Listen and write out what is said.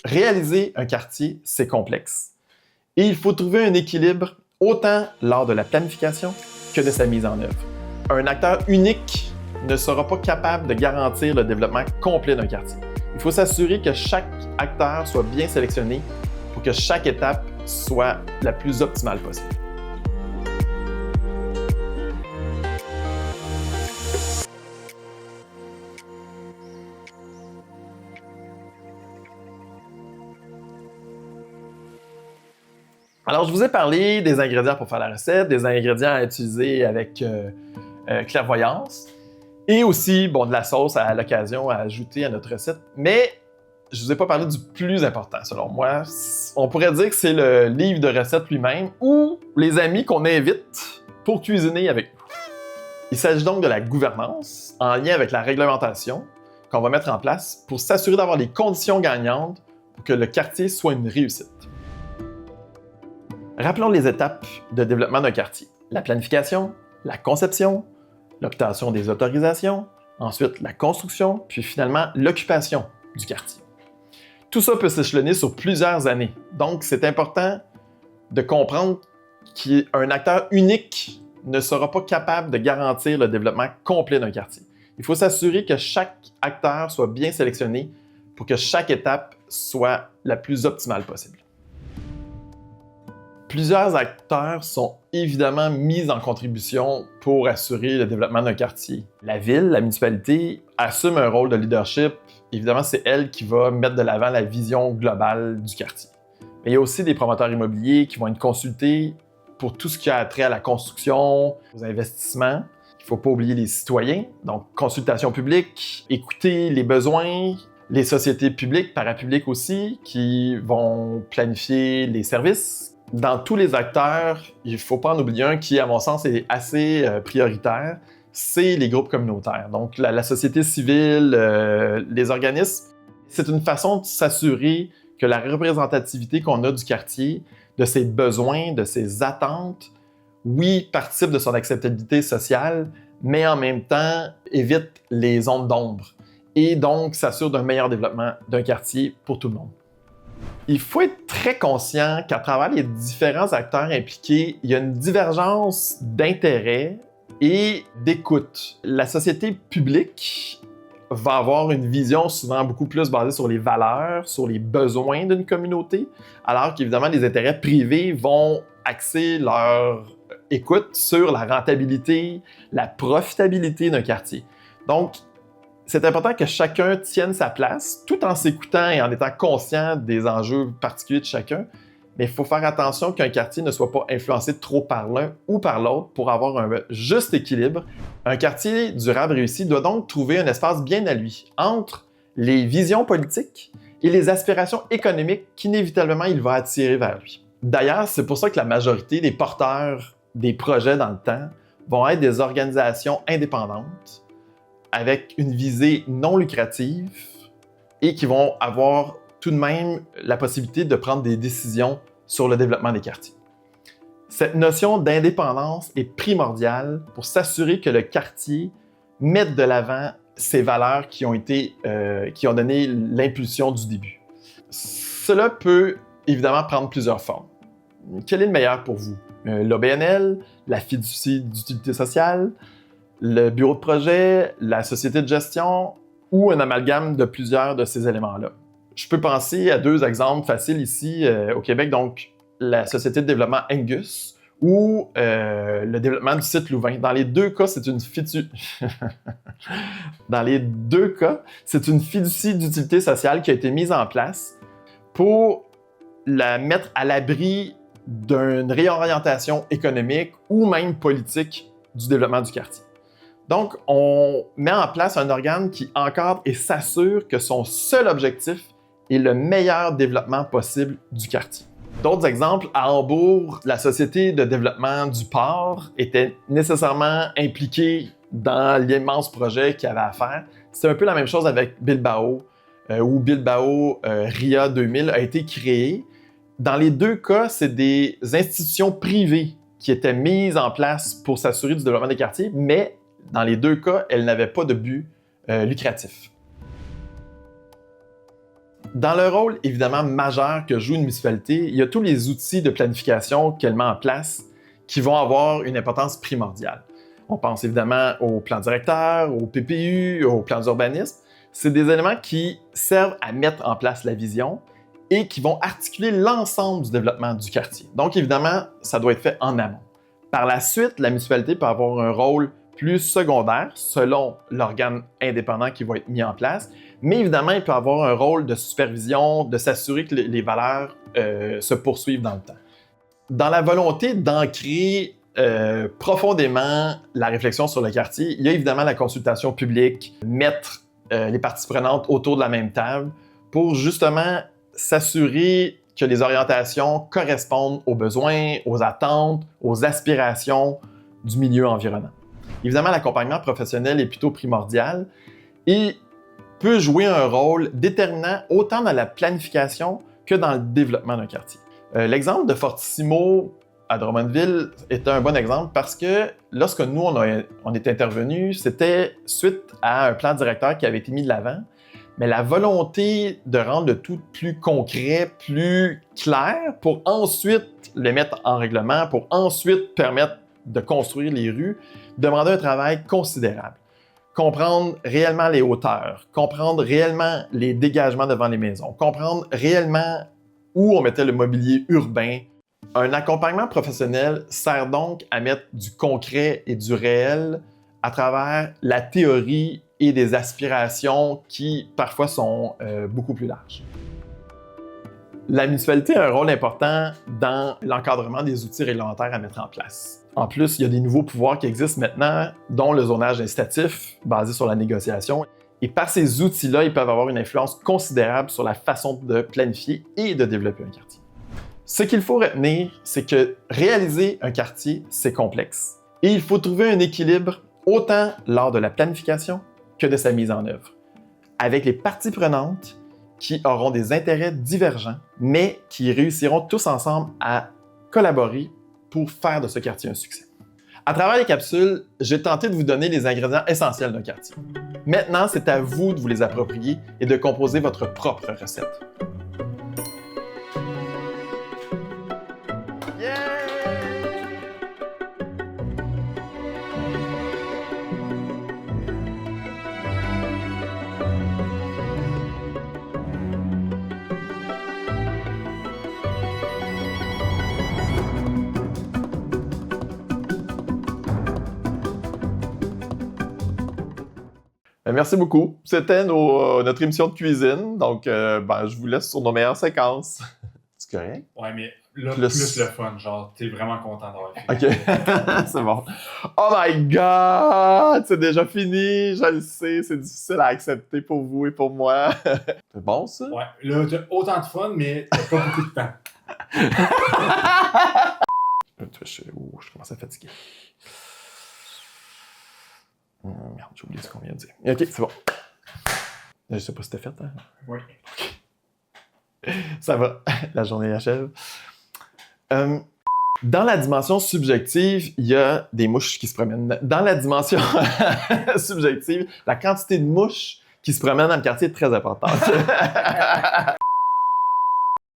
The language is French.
Réaliser un quartier, c'est complexe. Et il faut trouver un équilibre autant lors de la planification que de sa mise en œuvre. Un acteur unique ne sera pas capable de garantir le développement complet d'un quartier. Il faut s'assurer que chaque acteur soit bien sélectionné pour que chaque étape soit la plus optimale possible. Alors, je vous ai parlé des ingrédients pour faire la recette, des ingrédients à utiliser avec clairvoyance et aussi de la sauce à l'occasion à ajouter à notre recette. Mais je ne vous ai pas parlé du plus important, selon moi. On pourrait dire que c'est le livre de recettes lui-même ou les amis qu'on invite pour cuisiner avec nous. Il s'agit donc de la gouvernance en lien avec la réglementation qu'on va mettre en place pour s'assurer d'avoir les conditions gagnantes pour que le quartier soit une réussite. Rappelons les étapes de développement d'un quartier. La planification, la conception, l'obtention des autorisations, ensuite la construction, puis finalement l'occupation du quartier. Tout ça peut s'échelonner sur plusieurs années. Donc, c'est important de comprendre qu'un acteur unique ne sera pas capable de garantir le développement complet d'un quartier. Il faut s'assurer que chaque acteur soit bien sélectionné pour que chaque étape soit la plus optimale possible. Plusieurs acteurs sont évidemment mis en contribution pour assurer le développement d'un quartier. La ville, la municipalité, assume un rôle de leadership. Évidemment, c'est elle qui va mettre de l'avant la vision globale du quartier. Mais il y a aussi des promoteurs immobiliers qui vont être consultés pour tout ce qui a trait à la construction, aux investissements. Il ne faut pas oublier les citoyens, donc consultation publique, écouter les besoins, les sociétés publiques, parapubliques aussi, qui vont planifier les services. Dans tous les acteurs, il ne faut pas en oublier un qui, à mon sens, est assez prioritaire, c'est les groupes communautaires. Donc, la société civile, les organismes, c'est une façon de s'assurer que la représentativité qu'on a du quartier, de ses besoins, de ses attentes, oui, participe de son acceptabilité sociale, mais en même temps évite les zones d'ombre et donc s'assure d'un meilleur développement d'un quartier pour tout le monde. Il faut être très conscient qu'à travers les différents acteurs impliqués, il y a une divergence d'intérêts et d'écoute. La société publique va avoir une vision souvent beaucoup plus basée sur les valeurs, sur les besoins d'une communauté, alors qu'évidemment les intérêts privés vont axer leur écoute sur la rentabilité, la profitabilité d'un quartier. Donc, c'est important que chacun tienne sa place, tout en s'écoutant et en étant conscient des enjeux particuliers de chacun. Mais il faut faire attention qu'un quartier ne soit pas influencé trop par l'un ou par l'autre pour avoir un juste équilibre. Un quartier durable réussi doit donc trouver un espace bien à lui entre les visions politiques et les aspirations économiques qu'inévitablement il va attirer vers lui. D'ailleurs, c'est pour ça que la majorité des porteurs des projets dans le temps vont être des organisations indépendantes avec une visée non lucrative et qui vont avoir tout de même la possibilité de prendre des décisions sur le développement des quartiers. Cette notion d'indépendance est primordiale pour s'assurer que le quartier mette de l'avant ces valeurs qui ont donné l'impulsion du début. Cela peut évidemment prendre plusieurs formes. Quel est le meilleur pour vous? L'OBNL, la fiducie d'utilité sociale, le bureau de projet, la société de gestion ou un amalgame de plusieurs de ces éléments-là. Je peux penser à deux exemples faciles ici au Québec, donc la société de développement Angus ou le développement du site Louvain. Dans les deux cas, c'est une fiducie d'utilité sociale qui a été mise en place pour la mettre à l'abri d'une réorientation économique ou même politique du développement du quartier. Donc, on met en place un organe qui encadre et s'assure que son seul objectif est le meilleur développement possible du quartier. D'autres exemples, à Hambourg, la société de développement du port était nécessairement impliquée dans l'immense projet qu'il y avait à faire. C'est un peu la même chose avec Bilbao, où Bilbao RIA 2000 a été créé. Dans les deux cas, c'est des institutions privées qui étaient mises en place pour s'assurer du développement des quartiers, mais dans les deux cas, elles n'avaient pas de but lucratif. Dans le rôle évidemment majeur que joue une municipalité, il y a tous les outils de planification qu'elle met en place qui vont avoir une importance primordiale. On pense évidemment au plan directeur, au PPU, au plan d'urbanisme. C'est des éléments qui servent à mettre en place la vision et qui vont articuler l'ensemble du développement du quartier. Donc évidemment, ça doit être fait en amont. Par la suite, la municipalité peut avoir un rôle plus secondaire selon l'organe indépendant qui va être mis en place, mais évidemment, il peut avoir un rôle de supervision, de s'assurer que les valeurs se poursuivent dans le temps. Dans la volonté d'ancrer profondément la réflexion sur le quartier, il y a évidemment la consultation publique, mettre les parties prenantes autour de la même table pour justement s'assurer que les orientations correspondent aux besoins, aux attentes, aux aspirations du milieu environnant. Évidemment, l'accompagnement professionnel est plutôt primordial et peut jouer un rôle déterminant autant dans la planification que dans le développement d'un quartier. L'exemple de Fortissimo à Drummondville est un bon exemple parce que lorsque nous, on est intervenus, c'était suite à un plan directeur qui avait été mis de l'avant, mais la volonté de rendre le tout plus concret, plus clair, pour ensuite le mettre en règlement, pour ensuite permettre de construire les rues, demandait un travail considérable. Comprendre réellement les hauteurs, comprendre réellement les dégagements devant les maisons, comprendre réellement où on mettait le mobilier urbain. Un accompagnement professionnel sert donc à mettre du concret et du réel à travers la théorie et des aspirations qui parfois sont beaucoup plus larges. La municipalité a un rôle important dans l'encadrement des outils réglementaires à mettre en place. En plus, il y a des nouveaux pouvoirs qui existent maintenant, dont le zonage incitatif, basé sur la négociation. Et par ces outils-là, ils peuvent avoir une influence considérable sur la façon de planifier et de développer un quartier. Ce qu'il faut retenir, c'est que réaliser un quartier, c'est complexe. Et il faut trouver un équilibre autant lors de la planification que de sa mise en œuvre, avec les parties prenantes qui auront des intérêts divergents, mais qui réussiront tous ensemble à collaborer pour faire de ce quartier un succès. À travers les capsules, j'ai tenté de vous donner les ingrédients essentiels d'un quartier. Maintenant, c'est à vous de vous les approprier et de composer votre propre recette. Merci beaucoup. C'était notre émission de cuisine. Donc, je vous laisse sur nos meilleures séquences. C'est correct? Ouais, mais là, plus le fun. Genre, t'es vraiment content d'avoir fini. OK. C'est bon. Oh my God! C'est déjà fini. Je le sais. C'est difficile à accepter pour vous et pour moi. C'est bon, ça? Ouais. Là, t'as autant de fun, mais t'as pas beaucoup de temps. Je commence à fatiguer. Merde, j'ai oublié ce qu'on vient de dire. OK, c'est bon. Je sais pas si c'était fait, hein? Oui. OK. Ça va. La journée achève. Dans la dimension subjective, il y a des mouches qui se promènent. Dans la dimension subjective, la quantité de mouches qui se promènent dans le quartier est très importante.